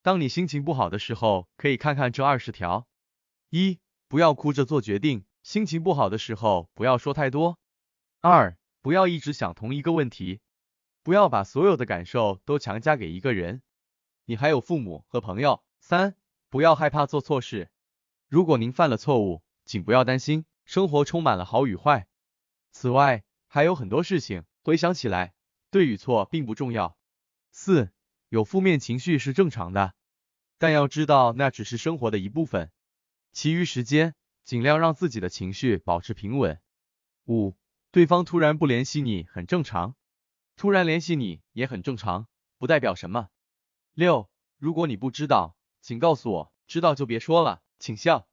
当你心情不好的时候，可以看看这20条。1. 不要哭着做决定，心情不好的时候不要说太多。2. 不要一直想同一个问题，不要把所有的感受都强加给一个人，你还有父母和朋友。3. 不要害怕做错事，如果您犯了错误，请不要担心，生活充满了好与坏。此外，还有很多事情，回想起来，对与错并不重要。4. 有负面情绪是正常的，但要知道那只是生活的一部分，其余时间尽量让自己的情绪保持平稳。5. 对方突然不联系你很正常，突然联系你也很正常，不代表什么。6. 如果你不知道，请告诉我，知道就别说了，请笑。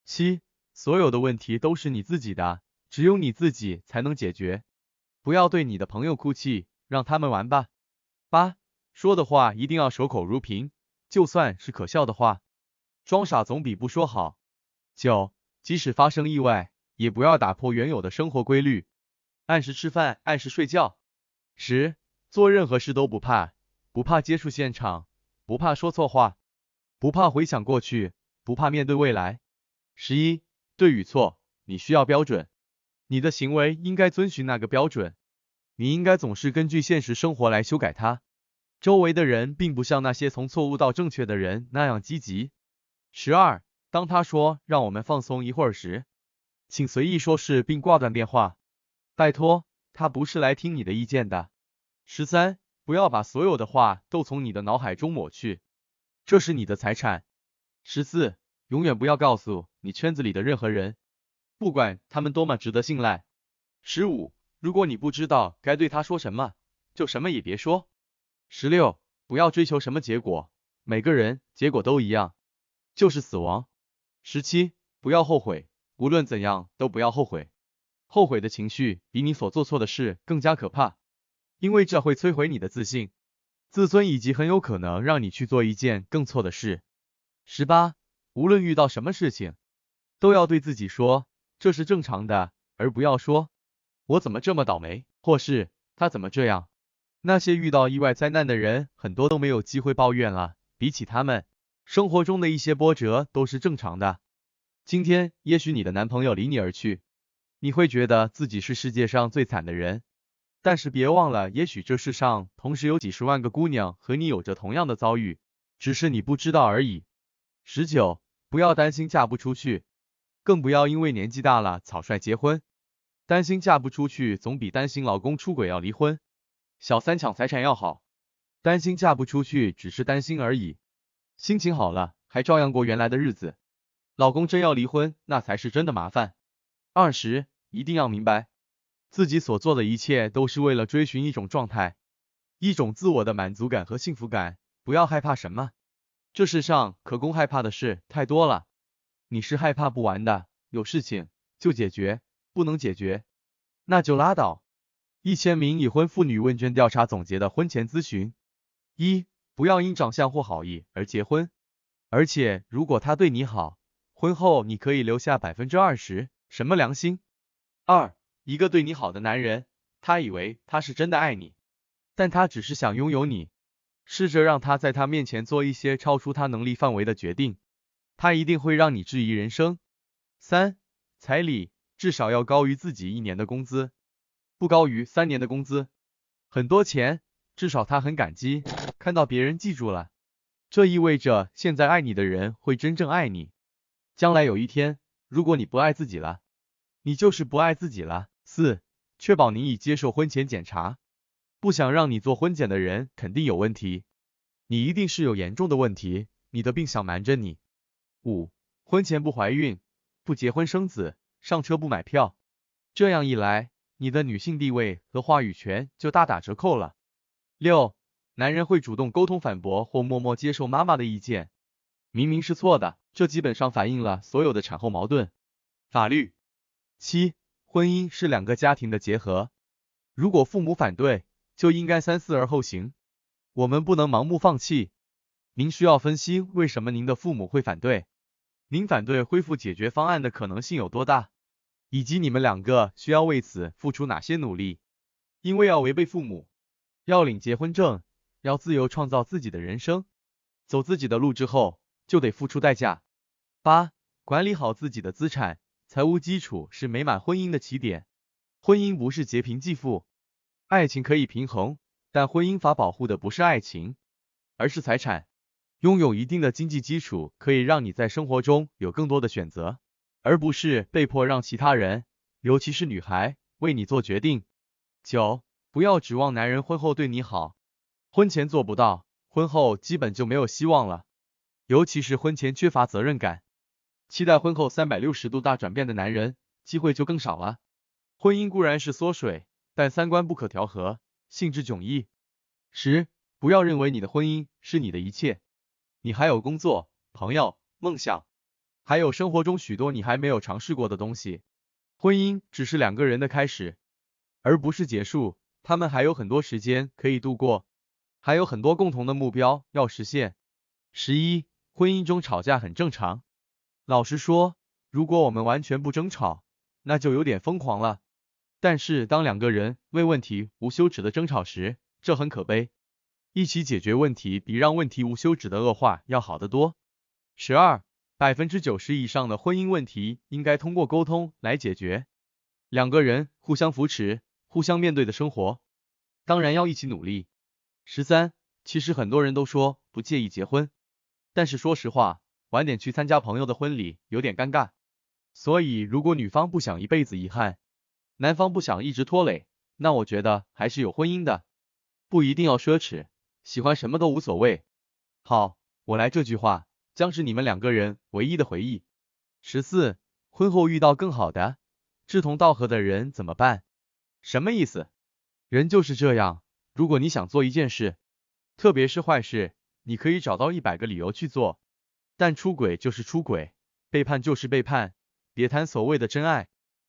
7. 所有的问题都是你自己的，只有你自己才能解决，不要对你的朋友哭泣，让他们玩吧。8. 说的话一定要守口如瓶，就算是可笑的话，装傻总比不说好。9. 即使发生意外，也不要打破原有的生活规律，按时吃饭，按时睡觉。10. 做任何事都不怕，不怕接触现场，不怕说错话，不怕回想过去，不怕面对未来。11. 对与错，你需要标准，你的行为应该遵循那个标准，你应该总是根据现实生活来修改它。周围的人并不像那些从错误到正确的人那样积极。12. 当他说让我们放松一会儿时，请随意说是并挂断电话，拜托，他不是来听你的意见的。13. 不要把所有的话都从你的脑海中抹去，这是你的财产。14. 永远不要告诉你圈子里的任何人，不管他们多么值得信赖。15. 如果你不知道该对他说什么，就什么也别说。16. 不要追求什么结果，每个人结果都一样，就是死亡。17. 不要后悔，无论怎样都不要后悔，后悔的情绪比你所做错的事更加可怕，因为这会摧毁你的自信、自尊，以及很有可能让你去做一件更错的事。18. 无论遇到什么事情，都要对自己说，这是正常的，而不要说，我怎么这么倒霉，或是他怎么这样。那些遇到意外灾难的人，很多都没有机会抱怨了，比起他们，生活中的一些波折都是正常的。今天，也许你的男朋友离你而去，你会觉得自己是世界上最惨的人，但是别忘了，也许这世上同时有几十万个姑娘和你有着同样的遭遇，只是你不知道而已。19. 不要担心嫁不出去，更不要因为年纪大了草率结婚，担心嫁不出去总比担心老公出轨要离婚，小三抢财产要好。担心嫁不出去只是担心而已，心情好了还照样过原来的日子，老公真要离婚，那才是真的麻烦。20. 一定要明白，自己所做的一切都是为了追寻一种状态，一种自我的满足感和幸福感，不要害怕什么，这世上可供害怕的事太多了，你是害怕不完的，有事情就解决，不能解决那就拉倒。1000名已婚妇女问卷调查总结的婚前咨询。1. 不要因长相或好意而结婚，而且如果他对你好，婚后你可以留下 20%， 什么良心。2. 一个对你好的男人，他以为他是真的爱你，但他只是想拥有你，试着让他在他面前做一些超出他能力范围的决定，他一定会让你质疑人生。3. 彩礼至少要高于自己1年的工资，不高于3年的工资，很多钱，至少他很感激，看到别人记住了，这意味着现在爱你的人会真正爱你，将来有一天，如果你不爱自己了，你就是不爱自己了。4. 确保您已接受婚前检查，不想让你做婚检的人肯定有问题，你一定是有严重的问题，你的病想瞒着你。5. 婚前不怀孕，不结婚生子，上车不买票，这样一来，你的女性地位和话语权就大打折扣了。6. 男人会主动沟通反驳或默默接受妈妈的意见，明明是错的，这基本上反映了所有的产后矛盾。法律。7. 婚姻是2个家庭的结合，如果父母反对，就应该三思而后行，我们不能盲目放弃。您需要分析为什么您的父母会反对，您反对恢复解决方案的可能性有多大，以及你们2个需要为此付出哪些努力。因为要违背父母，要领结婚证，要自由创造自己的人生，走自己的路之后，就得付出代价。8. 管理好自己的资产，财务基础是美满婚姻的起点。婚姻不是劫贫济富，爱情可以平衡，但婚姻法保护的不是爱情，而是财产。拥有一定的经济基础，可以让你在生活中有更多的选择，而不是被迫让其他人，尤其是女孩，为你做决定。9. 不要指望男人婚后对你好，婚前做不到，婚后基本就没有希望了，尤其是婚前缺乏责任感，期待婚后360度大转变的男人，机会就更少了。婚姻固然是缩水，但三观不可调和，性质迥异。10. 不要认为你的婚姻是你的一切，你还有工作、朋友、梦想，还有生活中许多你还没有尝试过的东西。婚姻只是两个人的开始，而不是结束，他们还有很多时间可以度过，还有很多共同的目标要实现。11. 婚姻中吵架很正常。老实说，如果我们完全不争吵，那就有点疯狂了。但是当两个人为问题无休止的争吵时，这很可悲。一起解决问题比让问题无休止的恶化要好得多。12. 90%以上的婚姻问题应该通过沟通来解决，两个人互相扶持，互相面对的生活，当然要一起努力。13. 其实很多人都说不介意结婚，但是说实话，晚点去参加朋友的婚礼有点尴尬。所以如果女方不想一辈子遗憾，男方不想一直拖累，那我觉得还是有婚姻的，不一定要奢侈，喜欢什么都无所谓。好，我来这句话将是你们两个人唯一的回忆。14. 婚后遇到更好的、志同道合的人怎么办？什么意思？人就是这样，如果你想做一件事，特别是坏事，你可以找到100个理由去做，但出轨就是出轨，背叛就是背叛，别谈所谓的真爱。